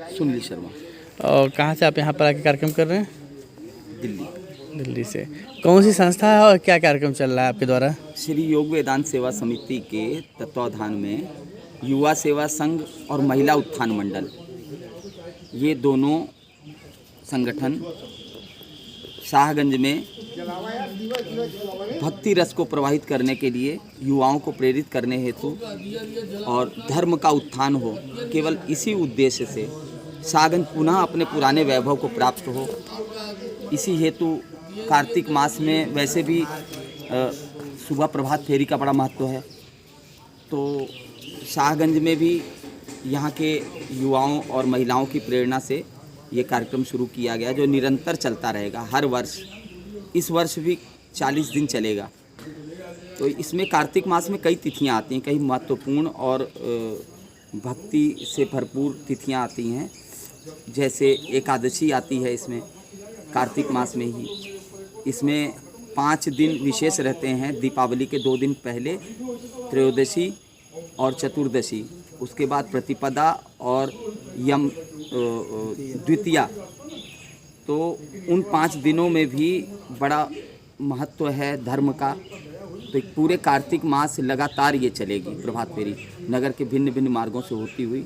सुनील शर्मा। और कहाँ से आप यहाँ पर आके कार्यक्रम कर रहे हैं? दिल्ली से। कौन सी संस्था है और क्या कार्यक्रम चल रहा है आपके द्वारा? श्री योग वेदांत सेवा समिति के तत्वाधान में युवा सेवा संघ और महिला उत्थान मंडल, ये दोनों संगठन शाहगंज में भक्ति रस को प्रवाहित करने के लिए, युवाओं को प्रेरित करने हेतु और धर्म का उत्थान हो, केवल इसी उद्देश्य से शाहगंज पुनः अपने पुराने वैभव को प्राप्त हो, इसी हेतु कार्तिक मास में वैसे भी सुबह प्रभात फेरी का बड़ा महत्व है। तो शाहगंज में भी यहाँ के युवाओं और महिलाओं की प्रेरणा से ये कार्यक्रम शुरू किया गया, जो निरंतर चलता रहेगा हर वर्ष। इस वर्ष भी 40 दिन चलेगा। तो इसमें कार्तिक मास में कई तिथियाँ आती हैं, कई महत्वपूर्ण और भक्ति से भरपूर तिथियाँ आती हैं। जैसे एकादशी आती है इसमें कार्तिक मास में ही। इसमें 5 दिन विशेष रहते हैं। दीपावली के 2 दिन पहले त्रयोदशी और चतुर्दशी, उसके बाद प्रतिपदा और यम द्वितीया। तो उन 5 दिनों में भी बड़ा महत्व है धर्म का। तो पूरे कार्तिक मास लगातार ये चलेगी प्रभात फेरी, नगर के भिन्न भिन्न मार्गों से होती हुई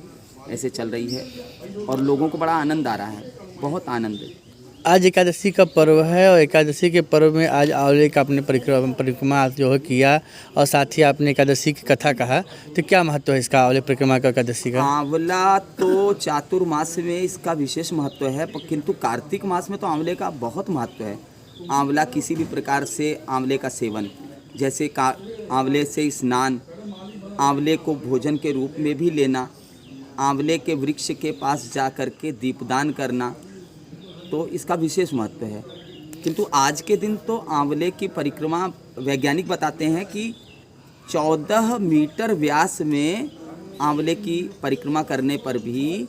ऐसे चल रही है और लोगों को बड़ा आनंद आ रहा है, बहुत आनंद है। आज एकादशी का पर्व है और एकादशी के पर्व में आज आंवले का आपने परिक्रमा जो है किया और साथ ही आपने एकादशी की कथा कहा, तो क्या महत्व है इसका आंवले परिक्रमा का, एकादशी का? आंवला तो चातुर्मास में इसका विशेष महत्व है, किंतु कार्तिक मास में तो आंवले का बहुत महत्व है। आंवला किसी भी प्रकार से आंवले का सेवन, जैसे आंवले से स्नान, आंवले को भोजन के रूप में भी लेना, आंवले के वृक्ष के पास जा कर के दीपदान करना, तो इसका विशेष महत्व है। किंतु आज के दिन तो आंवले की परिक्रमा वैज्ञानिक बताते हैं कि 14 मीटर व्यास में आंवले की परिक्रमा करने पर भी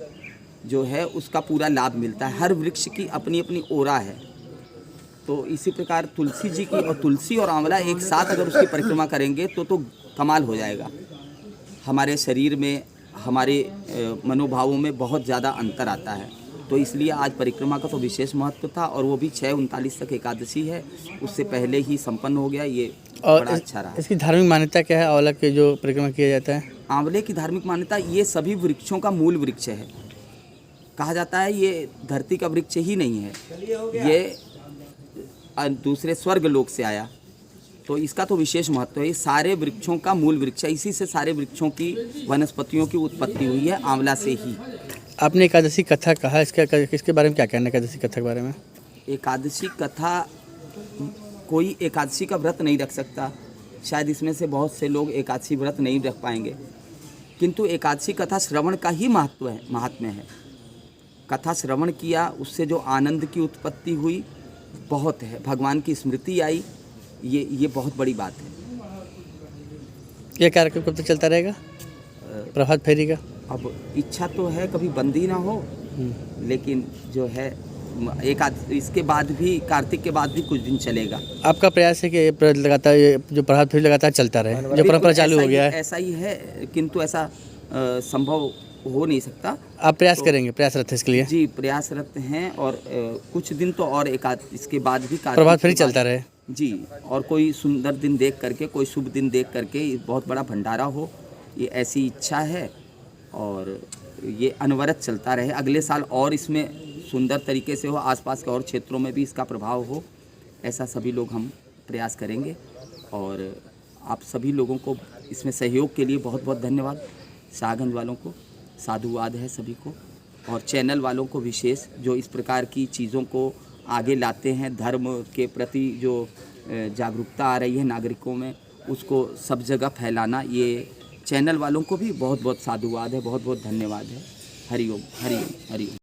जो है उसका पूरा लाभ मिलता है। हर वृक्ष की अपनी अपनी ओरा है। तो इसी प्रकार तुलसी जी की, और तुलसी और आंवला एक साथ अगर उसकी परिक्रमा करेंगे तो कमाल हो जाएगा। हमारे शरीर में, हमारे मनोभावों में बहुत ज़्यादा अंतर आता है। तो इसलिए आज परिक्रमा का तो विशेष महत्व था और वो भी 6-39 तक एकादशी है, उससे पहले ही संपन्न हो गया। ये बड़ा अच्छा रहा। इसकी धार्मिक मान्यता क्या है आंवला के जो परिक्रमा किया जाता है? आंवले की धार्मिक मान्यता, ये सभी वृक्षों का मूल वृक्ष है। कहा जाता है ये धरती का वृक्ष ही नहीं है, ये दूसरे स्वर्ग लोक से आया। तो इसका तो विशेष महत्व है। ये सारे वृक्षों का मूल वृक्ष है, इसी से सारे वृक्षों की, वनस्पतियों की उत्पत्ति हुई है, आंवला से ही। आपने एकादशी कथा कहा, इसके बारे में क्या कहना है एकादशी कथा के बारे में? एकादशी कथा, कोई एकादशी का व्रत नहीं रख सकता। शायद इसमें से बहुत से लोग एकादशी व्रत नहीं रख पाएंगे, किंतु एकादशी कथा श्रवण का ही महात्म्य है। कथा श्रवण किया, उससे जो आनंद की उत्पत्ति हुई बहुत है, भगवान की स्मृति आई, ये बहुत बड़ी बात है। यह कार्यक्रम कब तक चलता रहेगा प्रभात फेरी का? अब इच्छा तो है कभी बंद ही ना हो, लेकिन जो है इसके बाद भी, कार्तिक के बाद भी कुछ दिन चलेगा। आपका प्रयास है कि लगातार जो प्रभात फेरी लगातार चलता रहे, जो परंपरा चालू हो गया है? ऐसा ही है, किंतु ऐसा संभव हो नहीं सकता। आप प्रयास करेंगे, प्रयासरत है इसके लिए? जी, प्रयासरत हैं। और कुछ दिन तो और इसके बाद भी प्रभात फेरी चलता रहे जी। और कोई सुंदर दिन देख करके, कोई शुभ दिन देख करके बहुत बड़ा भंडारा हो, ये ऐसी इच्छा है। और ये अनवरत चलता रहे, अगले साल और इसमें सुंदर तरीके से हो, आसपास के और क्षेत्रों में भी इसका प्रभाव हो, ऐसा सभी लोग हम प्रयास करेंगे। और आप सभी लोगों को इसमें सहयोग के लिए बहुत बहुत धन्यवाद। शाहगंज वालों को साधुवाद है सभी को, और चैनल वालों को विशेष, जो इस प्रकार की चीज़ों को आगे लाते हैं। धर्म के प्रति जो जागरूकता आ रही है नागरिकों में, उसको सब जगह फैलाना, ये चैनल वालों को भी बहुत बहुत साधुवाद है, बहुत बहुत धन्यवाद है। हरिओम हरिओम हरिओम।